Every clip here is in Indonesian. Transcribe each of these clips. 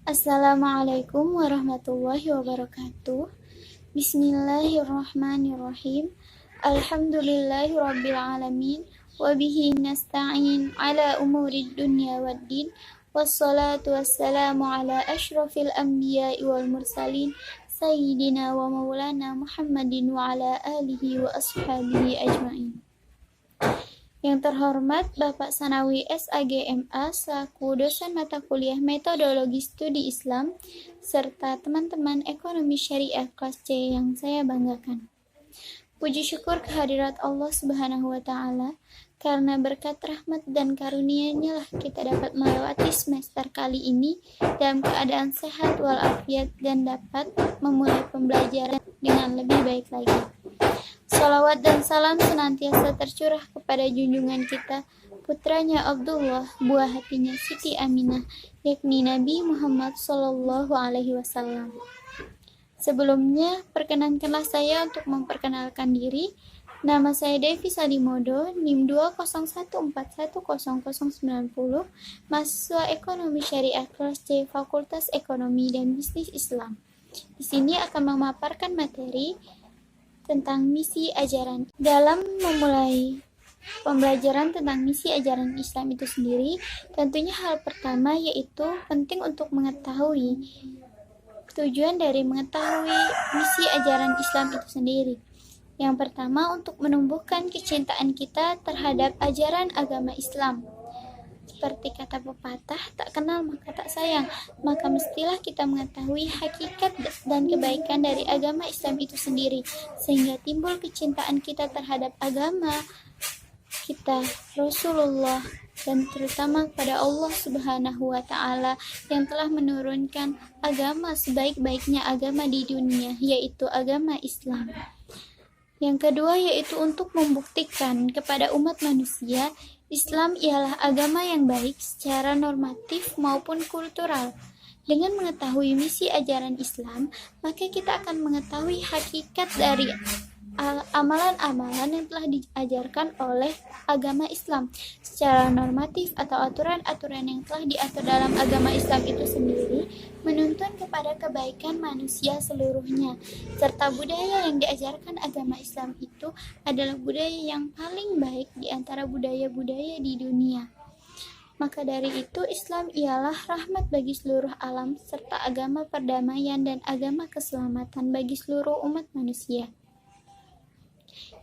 Assalamualaikum warahmatullahi wabarakatuh. Bismillahirrahmanirrahim. Alhamdulillahi rabbil alamin. Wabihi nasta'in ala umurid dunya waddin. Wassalatu wassalamu ala ashrafil anbiya'i wal mursalin. Sayyidina wa maulana Muhammadin wa ala alihi wa ashabihi ajma'in. Yang terhormat Bapak Sanawi SAGMA selaku dosen mata kuliah Metodologi Studi Islam serta teman-teman Ekonomi Syariah kelas C yang saya banggakan. Puji syukur kehadirat Allah Subhanahu wa taala karena berkat rahmat dan karunia-Nya lah kita dapat melewati semester kali ini dalam keadaan sehat walafiat dan dapat memulai pembelajaran dengan lebih baik lagi. Salawat dan salam senantiasa tercurah kepada junjungan kita, putranya Abdullah, buah hatinya Siti Aminah, yakni Nabi Muhammad SAW. Sebelumnya, perkenankanlah saya untuk memperkenalkan diri. Nama saya Devi Salimodo, NIM 201410090, mahasiswa Ekonomi Syariah kelas C Fakultas Ekonomi dan Bisnis Islam. Di sini akan memaparkan materi tentang misi ajaran. Dalam memulai pembelajaran tentang misi ajaran Islam itu sendiri, tentunya hal pertama yaitu penting untuk mengetahui tujuan dari mengetahui misi ajaran Islam itu sendiri. Yang pertama, untuk menumbuhkan kecintaan kita terhadap ajaran agama Islam. Seperti kata pepatah, tak kenal maka tak sayang, maka mestilah kita mengetahui hakikat dan kebaikan dari agama Islam itu sendiri, sehingga timbul kecintaan kita terhadap agama kita, Rasulullah, dan terutama kepada Allah Subhanahu wa Ta'ala yang telah menurunkan agama sebaik-baiknya agama di dunia, yaitu agama Islam. Yang kedua yaitu untuk membuktikan kepada umat manusia Islam ialah agama yang baik secara normatif maupun kultural. Dengan mengetahui misi ajaran Islam, maka kita akan mengetahui hakikat dari amalan-amalan yang telah diajarkan oleh agama Islam secara normatif atau aturan-aturan yang telah diatur dalam agama Islam itu sendiri menuntun kepada kebaikan manusia seluruhnya, serta budaya yang diajarkan agama Islam itu adalah budaya yang paling baik di antara budaya-budaya di dunia. Maka dari itu Islam ialah rahmat bagi seluruh alam serta agama perdamaian dan agama keselamatan bagi seluruh umat manusia.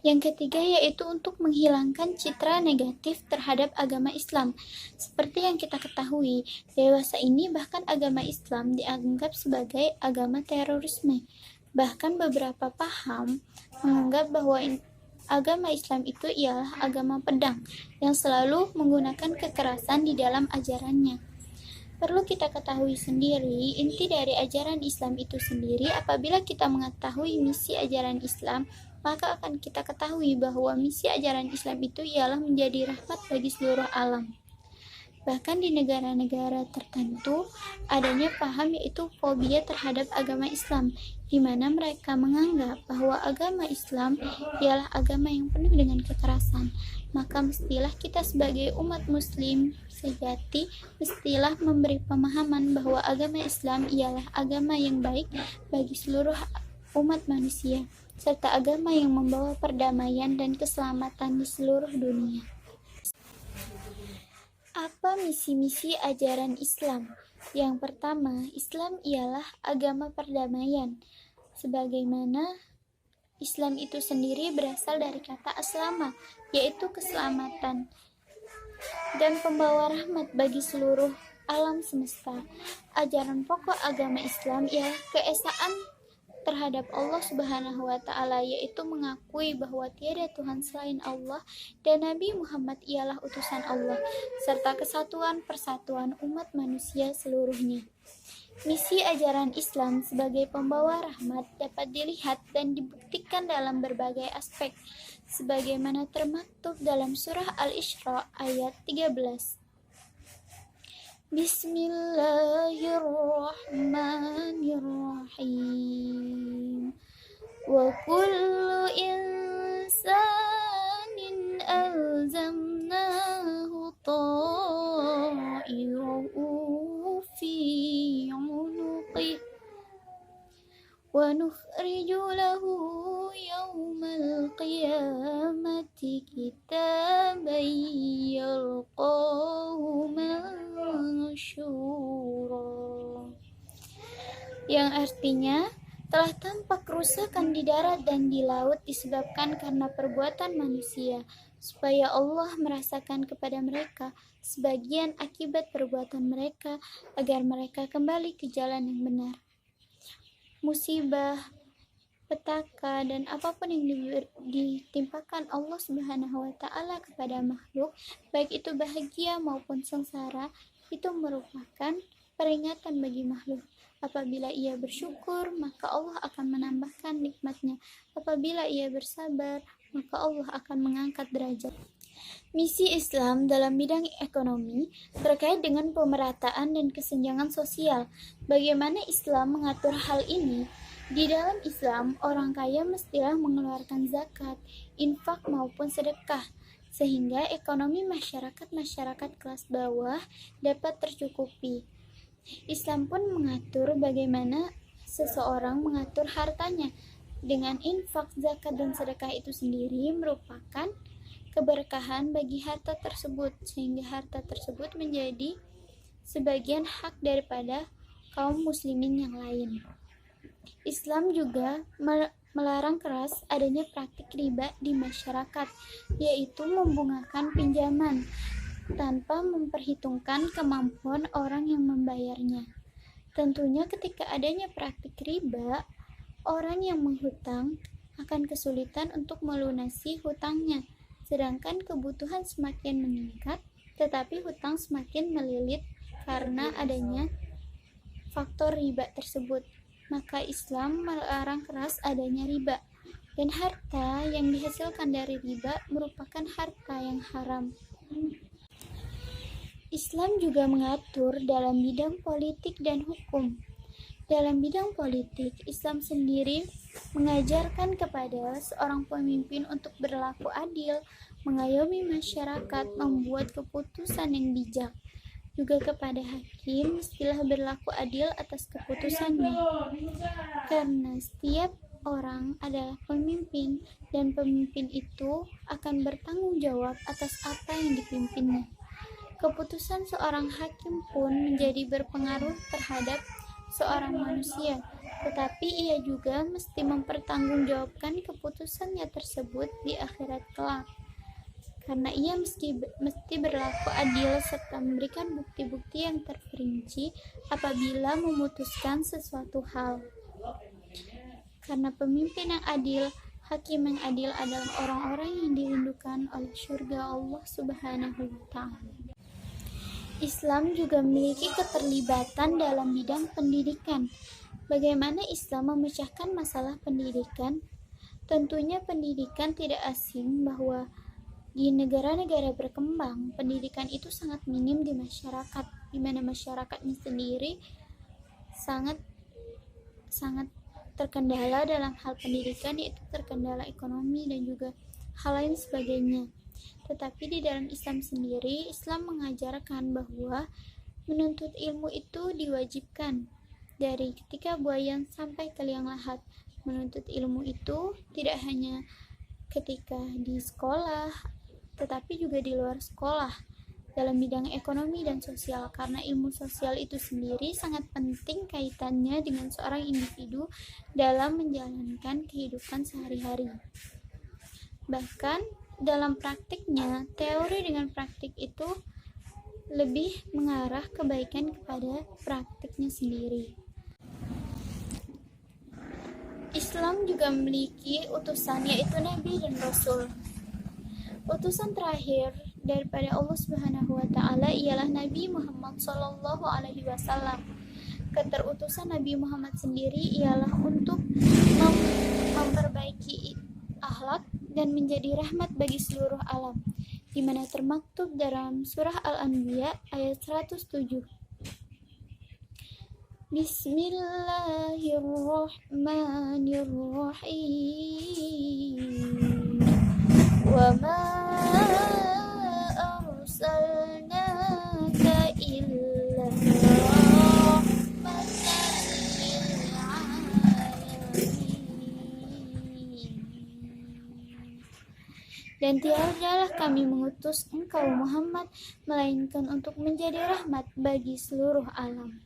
Yang ketiga yaitu untuk menghilangkan citra negatif terhadap agama Islam. Seperti yang kita ketahui, dewasa ini bahkan agama Islam dianggap sebagai agama terorisme. Bahkan beberapa paham menganggap bahwa agama Islam itu ialah agama pedang yang selalu menggunakan kekerasan di dalam ajarannya. Perlu kita ketahui sendiri, inti dari ajaran Islam itu sendiri, apabila kita mengetahui misi ajaran Islam, maka akan kita ketahui bahwa misi ajaran Islam itu ialah menjadi rahmat bagi seluruh alam. Bahkan di negara-negara tertentu, adanya paham yaitu fobia terhadap agama Islam, di mana mereka menganggap bahwa agama Islam ialah agama yang penuh dengan kekerasan. Maka mestilah kita sebagai umat muslim sejati, mestilah memberi pemahaman bahwa agama Islam ialah agama yang baik bagi seluruh umat manusia, serta agama yang membawa perdamaian dan keselamatan di seluruh dunia. Apa misi-misi ajaran Islam? Yang pertama, Islam ialah agama perdamaian. Sebagaimana Islam itu sendiri berasal dari kata aslama, yaitu keselamatan, dan pembawa rahmat bagi seluruh alam semesta. Ajaran pokok agama Islam ialah keesaan terhadap Allah Subhanahu wa Ta'ala, yaitu mengakui bahwa tiada Tuhan selain Allah dan Nabi Muhammad ialah utusan Allah, serta kesatuan persatuan umat manusia seluruhnya. Misi ajaran Islam sebagai pembawa rahmat dapat dilihat dan dibuktikan dalam berbagai aspek, sebagaimana termaktub dalam surah Al-Isra ayat 13. Bismillahirrahmanirrahim. Wa kullu insanin alzamnahu ta'irahu fi ونخرج له يوم القيامة كتابا يلقاه منشورا, yang artinya telah tampak kerusakan di darat dan di laut disebabkan karena perbuatan manusia, supaya Allah merasakan kepada mereka sebagian akibat perbuatan mereka, agar mereka kembali ke jalan yang benar. Musibah, petaka, dan apapun yang ditimpakan Allah Subhanahu wa Ta'ala kepada makhluk, baik itu bahagia maupun sengsara, itu merupakan peringatan bagi makhluk. Apabila ia bersyukur, maka Allah akan menambahkan nikmatnya. Apabila ia bersabar, maka Allah akan mengangkat derajat. Misi Islam dalam bidang ekonomi terkait dengan pemerataan dan kesenjangan sosial. Bagaimana Islam mengatur hal ini? Di dalam Islam, orang kaya mestilah mengeluarkan zakat, infak maupun sedekah, sehingga ekonomi masyarakat kelas bawah dapat tercukupi. Islam pun mengatur bagaimana seseorang mengatur hartanya. Dengan infak, zakat, dan sedekah itu sendiri merupakan keberkahan bagi harta tersebut, sehingga harta tersebut menjadi sebagian hak daripada kaum muslimin yang lain. Islam juga melarang keras adanya praktik riba di masyarakat, yaitu membungakan pinjaman tanpa memperhitungkan kemampuan orang yang membayarnya. Tentunya ketika adanya praktik riba, orang yang menghutang akan kesulitan untuk melunasi hutangnya, sedangkan kebutuhan semakin meningkat, tetapi hutang semakin melilit karena adanya faktor riba tersebut. Maka Islam melarang keras adanya riba, dan harta yang dihasilkan dari riba merupakan harta yang haram. Islam juga mengatur dalam bidang politik dan hukum. Dalam bidang politik, Islam sendiri mengajarkan kepada seorang pemimpin untuk berlaku adil, mengayomi masyarakat, membuat keputusan yang bijak. Juga kepada hakim, mestilah berlaku adil atas keputusannya. Karena setiap orang adalah pemimpin, dan pemimpin itu akan bertanggung jawab atas apa yang dipimpinnya. Keputusan seorang hakim pun menjadi berpengaruh terhadap seorang manusia, tetapi ia juga mesti mempertanggungjawabkan keputusannya tersebut di akhirat kelak, karena ia mesti berlaku adil serta memberikan bukti-bukti yang terperinci apabila memutuskan sesuatu hal. Karena pemimpin yang adil, hakim yang adil adalah orang-orang yang dirindukan oleh surga Allah Subhanahu wa Ta'ala. Islam juga memiliki keterlibatan dalam bidang pendidikan. Bagaimana Islam memecahkan masalah pendidikan? Tentunya pendidikan tidak asing bahwa di negara-negara berkembang, pendidikan itu sangat minim di masyarakat, di mana masyarakatnya sendiri sangat terkendala dalam hal pendidikan, yaitu terkendala ekonomi dan juga hal lain sebagainya. Tetapi di dalam Islam sendiri, Islam mengajarkan bahwa menuntut ilmu itu diwajibkan dari ketika buayan sampai ke liang lahat. Menuntut ilmu itu tidak hanya ketika di sekolah, tetapi juga di luar sekolah, dalam bidang ekonomi dan sosial, karena ilmu sosial itu sendiri sangat penting kaitannya dengan seorang individu dalam menjalankan kehidupan sehari-hari. Bahkan dalam praktiknya, teori dengan praktik itu lebih mengarah kebaikan kepada praktiknya sendiri. Islam juga memiliki utusan, yaitu Nabi dan Rasul. Utusan terakhir daripada Allah Subhanahu wa Ta'ala ialah Nabi Muhammad Sallallahu Alaihi Wasallam. Keterutusan Nabi Muhammad sendiri ialah untuk memperbaiki akhlak dan menjadi rahmat bagi seluruh alam, di mana termaktub dalam surah Al-Anbiya ayat 107. Bismillahirrahmanirrahim. Wa ma arsalnaka illa rahmatan lil alamin. Dan tiadalah kami mengutus engkau Muhammad melainkan untuk menjadi rahmat bagi seluruh alam.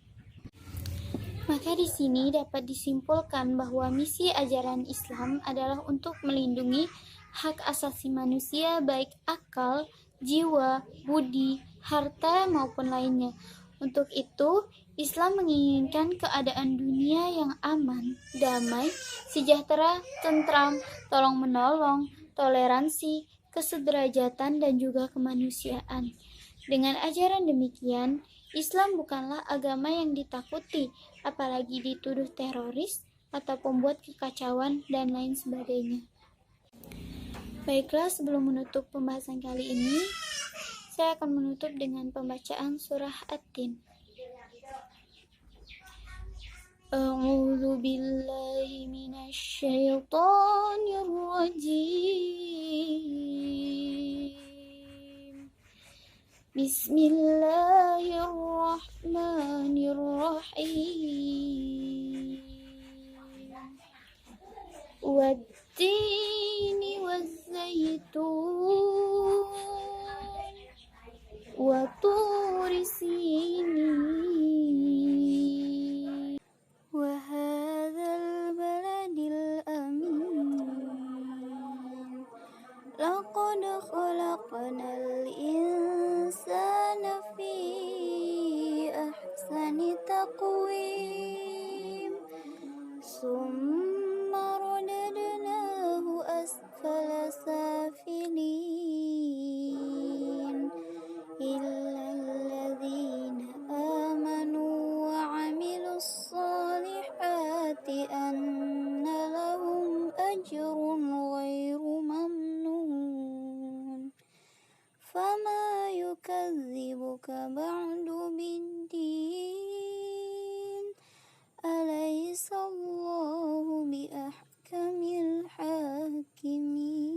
Maka di sini dapat disimpulkan bahwa misi ajaran Islam adalah untuk melindungi hak asasi manusia baik akal, jiwa, budi, harta maupun lainnya. Untuk itu, Islam menginginkan keadaan dunia yang aman, damai, sejahtera, tentram, tolong-menolong, toleransi, kesederajatan, dan juga kemanusiaan. Dengan ajaran demikian, Islam bukanlah agama yang ditakuti, apalagi dituduh teroris atau pembuat kekacauan dan lain sebagainya. Baiklah, sebelum menutup pembahasan kali ini, saya akan menutup dengan pembacaan surah At-Tin. A'udzu billahi minasy syaithanir rajim. Bismillahirrahmanirrahim. Wat-tini waz-zaitun wa turi sinin wa hadzal baladil amin. Laqad khalaqnal insana fi ahsani taqwim. Summa radadnahu asfala safilin. Illal ladzina amanu wa 'amilus solihati anna lahum ajrun ghairu mamnun. Fama yukadzibuka ba'du biddin. Alaysallahu biahkamil hakimin.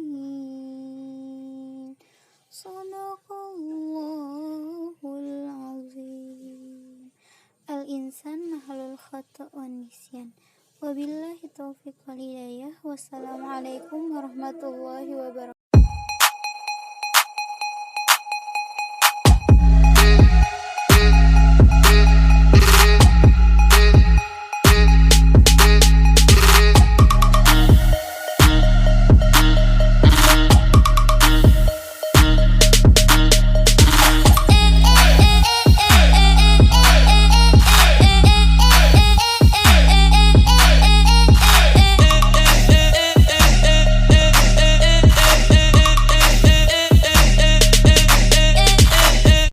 Sadaqallahul azim. Al-insan mahalul khata' wan nisyan. Wabillahi taufiq wal hidayah. Wassalamualaikum warahmatullahi wabarakatuh.